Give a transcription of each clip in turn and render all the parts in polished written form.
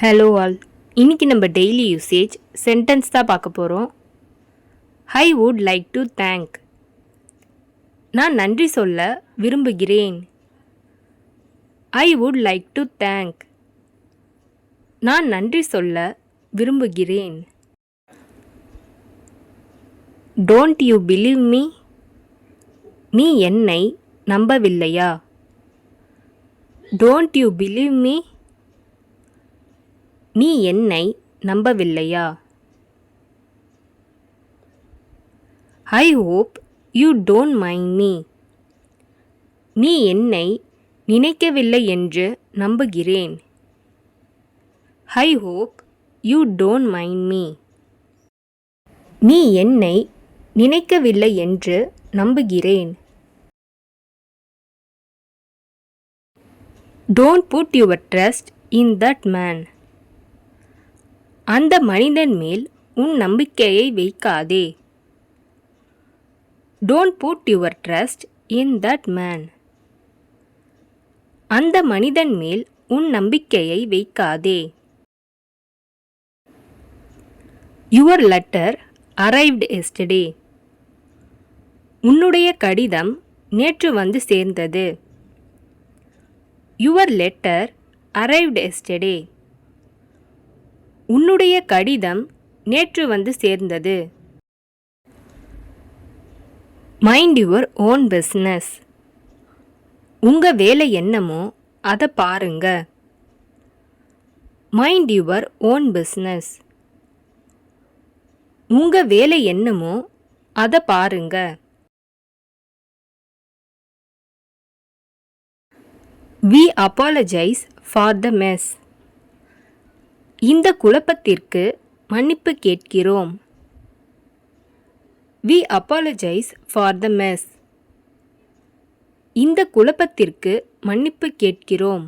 Hello all. இன்னைக்கு நம்ம daily usage sentence தான் பார்க்க போகிறோம். I would like to thank. நான் நன்றி சொல்ல விரும்புகிறேன். I would like to thank. நான் நன்றி சொல்ல விரும்புகிறேன். Don't you believe me? நீ என்னை நம்பவில்லையா? Don't you believe me? நீ என்னை நம்பவில்லையா? I hope you don't mind me. நீ என்னை நினைக்கவில்லை என்று நம்புகிறேன். I hope you don't mind me. நீ என்னை நினைக்கவில்லை என்று நம்புகிறேன். Don't put your trust in that man. அந்த மனிதன் மேல் உன் நம்பிக்கையை வைக்காதே. Don't put your trust in that man. அந்த மனிதன் மேல் உன் நம்பிக்கையை வைக்காதே. Your letter arrived yesterday. உன்னுடைய கடிதம் நேற்று வந்து சேர்ந்தது. Your letter arrived yesterday. உன்னுடைய கடிதம் நேற்று வந்து சேர்ந்தது. Mind your own business. உங்க வேலை என்னமோ அதை பாருங்க. Mind your own business. உங்க வேலை என்னமோ அதை பாருங்க. We apologize for the mess. இந்த குழப்பத்திற்கு மன்னிப்பு கேட்கிறோம். We apologize for the mess. இந்த குழப்பத்திற்கு மன்னிப்பு கேட்கிறோம்.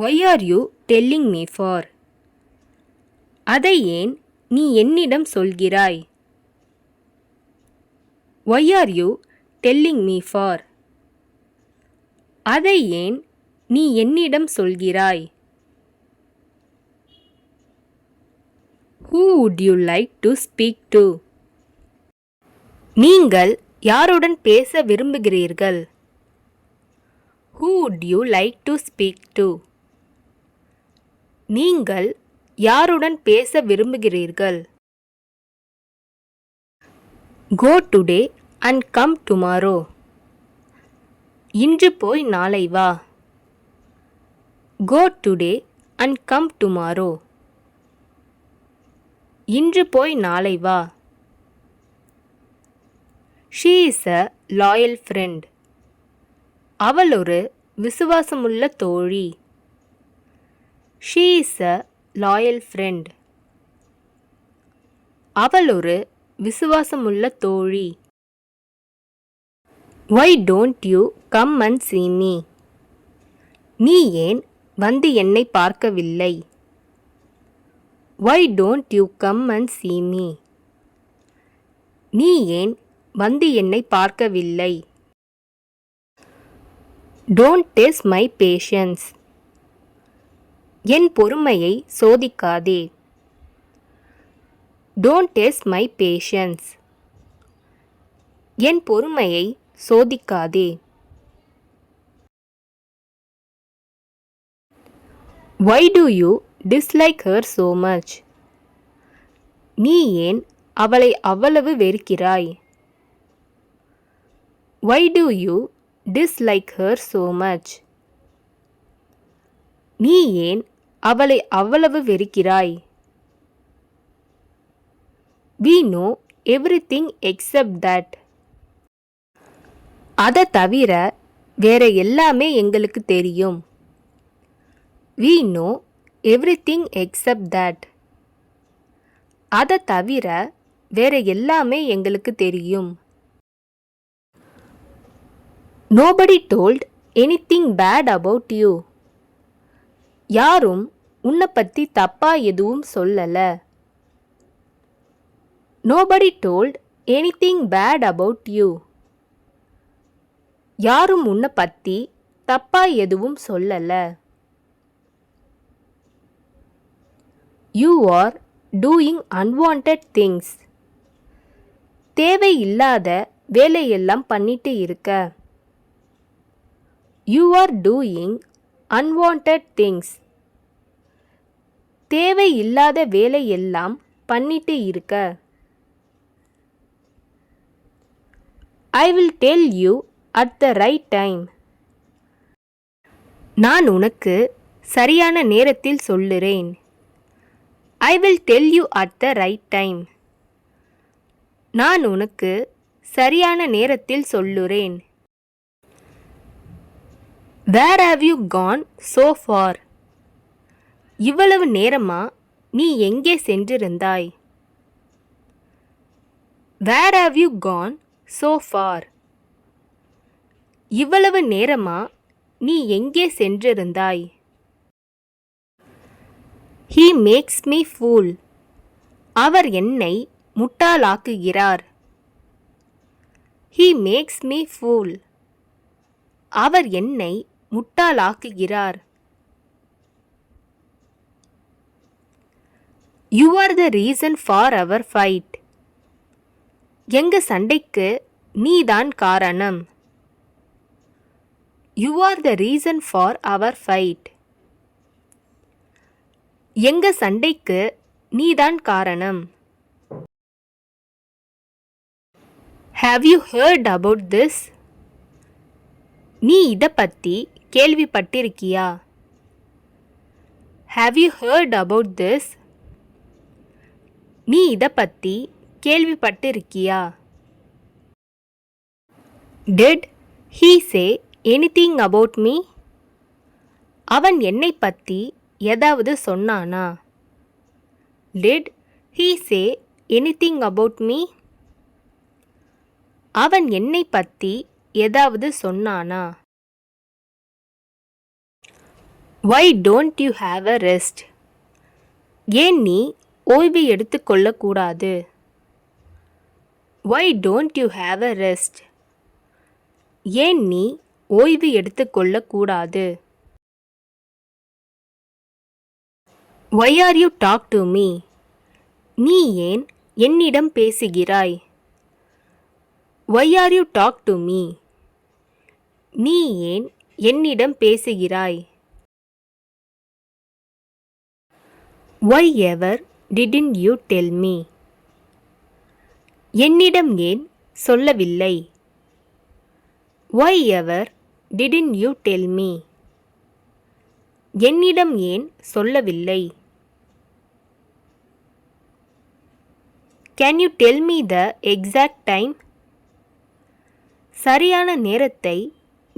Why are you telling me for? அதை ஏன் நீ என்னிடம் சொல்கிறாய்? Why are you telling me for? அதை ஏன் நீ என்னிடம் சொல்கிறாய்? Who would you like to speak to? நீங்கள் யாருடன் பேச விரும்புகிறீர்கள்? Who would you like to speak to? நீங்கள் யாருடன் பேச விரும்புகிறீர்கள்? Go today and come tomorrow. இன்று போய் நாளை வா. Go today and come tomorrow. இன்று போய் நாளை வா. She is a loyal friend. அவள் ஒரு விசுவாசமுள்ள தோழி. She is a loyal friend. அவள் ஒரு விசுவாசமுள்ள தோழி. Why don't you come and see me? நீ ஏன் வந்து என்னை பார்க்கவில்லை? Why don't you come and see me? நீ ஏன் வந்து என்னை பார்க்கவில்லை? Don't test my patience. என் பொறுமையை சோதிக்காதே. Don't test my patience. என் பொறுமையை சோதிக்காதே. Why do you dislike her so much? நீ ஏன் அவளை அவ்வளவு வெறுக்கிறாய்? Why do you dislike her so much? நீ ஏன் அவளை அவ்வளவு வெறுக்கிறாய்? We know everything except that. அதை தவிர வேற எல்லாமே எங்களுக்கு தெரியும். We know everything except that. அதை தவிர வேற எல்லாமே எங்களுக்கு தெரியும். Nobody told anything bad about you. யாரும் உன்னை பத்தி தப்பா எதுவும் சொல்லல. Nobody told anything bad about you. யாரும் உன்னை பத்தி தப்பா எதுவும் சொல்லல. You are doing unwanted things. தேவையில்லாத வேலையெல்லாம் பண்ணிட்டு இருக்க. You are doing unwanted things. தேவையில்லாத வேலையெல்லாம் பண்ணிட்டு இருக்க. I will tell you at the right time. நான் உனக்கு சரியான நேரத்தில் சொல்லுறேன். I will tell you at the right time. நான் உனக்கு சரியான நேரத்தில் சொல்லுறேன். Where have you gone so far? இவ்வளவு நேரமா நீ எங்கே சென்றிருந்தாய்? Where have you gone so far? இவ்வளவு நேரமா நீ எங்கே சென்றிருந்தாய்? He makes me fool. அவர் என்னை முட்டாளாக்குகிறார். He makes me fool. அவர் என்னை முட்டாளாக்குகிறார். You are the reason for our fight. எங்க சண்டைக்கு நீதான் காரணம். You are the reason for our fight. எங்க சண்டைக்கு நீதான் காரணம். Have you heard about this? நீ இத பத்தி கேள்விப்பட்டிருக்கியா? Have you heard about this? நீ இத பத்தி கேள்விப்பட்டிருக்கியா? Did he say anything about me? அவன் என்னை பத்தி ஏதாவது சொன்னானா? Did he say anything about me? அவன் என்னை பத்தி ஏதாவது சொன்னானா? Why don't you have a rest? ஏன் நீ ஓய்வு எடுத்துக்கொள்ளக்கூடாது? Why don't you have a rest? ஏன் நீ ஓய்வு எடுத்துக்கொள்ளக்கூடாது? Why are you talk to me? நீ ஏன் என்னிடம் பேசுகிறாய்? Why are you talk to me? நீ ஏன் என்னிடம் பேசுகிறாய்? Why ever didn't you tell me? என்னிடம் ஏன் சொல்லவில்லை? Why ever didn't you tell me? என்னிடம் ஏன் சொல்லவில்லை? Can you tell me the exact time? சரியான நேரத்தை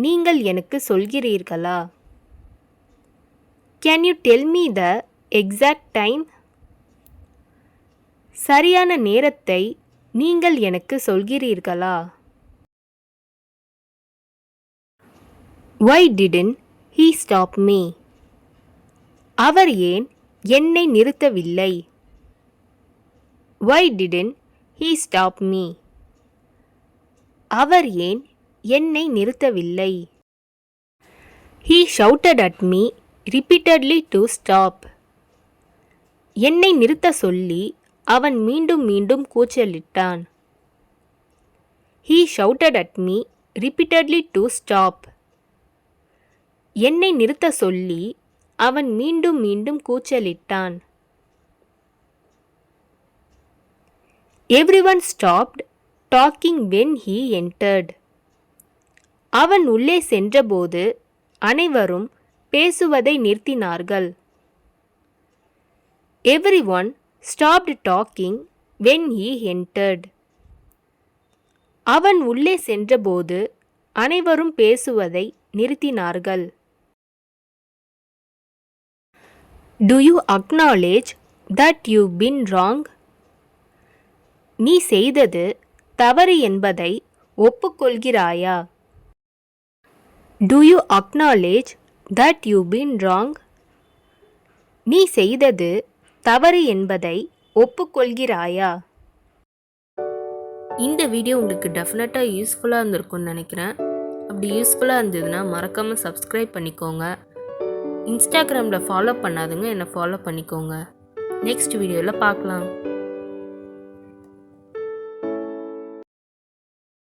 நீங்கள் எனக்கு சொல்கிறீர்களா? Can you tell me the exact time? சரியான நேரத்தை நீங்கள் எனக்கு சொல்கிறீர்களா? Why didn't he stop me? அவர் ஏன் என்னை நிறுத்தவில்லை? Why didn't he stop me? அவர் ஏன் என்னை நிறுத்தவில்லை? He shouted at me repeatedly to stop. என்னை நிறுத்த சொல்லி அவன் மீண்டும் மீண்டும் கூச்சலிட்டான். He shouted at me repeatedly to stop. என்னை நிறுத்த சொல்லி அவன் மீண்டும் மீண்டும் கூச்சலிட்டான். Everyone stopped talking when he entered. அவன் உள்ளே சென்றபோது அனைவரும் பேசுவதை நிறுத்தினார்கள். Everyone stopped talking when he entered. அவன் உள்ளே சென்றபோது அனைவரும் பேசுவதை நிறுத்தினார்கள். Do you acknowledge that you've been wrong? நீ செய்தது தவறு என்பதை ஒப்புக்கொள்கிறாயா? Do you acknowledge that you've been wrong? நீ செய்தது தவறு என்பதை ஒப்புக்கொள்கிறாயா? இந்த வீடியோ உங்களுக்கு டெஃபினட்டாக யூஸ்ஃபுல்லாக இருந்திருக்கும்னு நினைக்கிறேன். அப்படி யூஸ்ஃபுல்லாக இருந்ததுன்னா மறக்காமல் சப்ஸ்கிரைப் பண்ணிக்கோங்க. இன்ஸ்டாகிராமில் ஃபாலோ பண்ணாதுங்க, என்னை ஃபாலோ பண்ணிக்கோங்க. நெக்ஸ்ட் வீடியோவில் பார்க்கலாம்.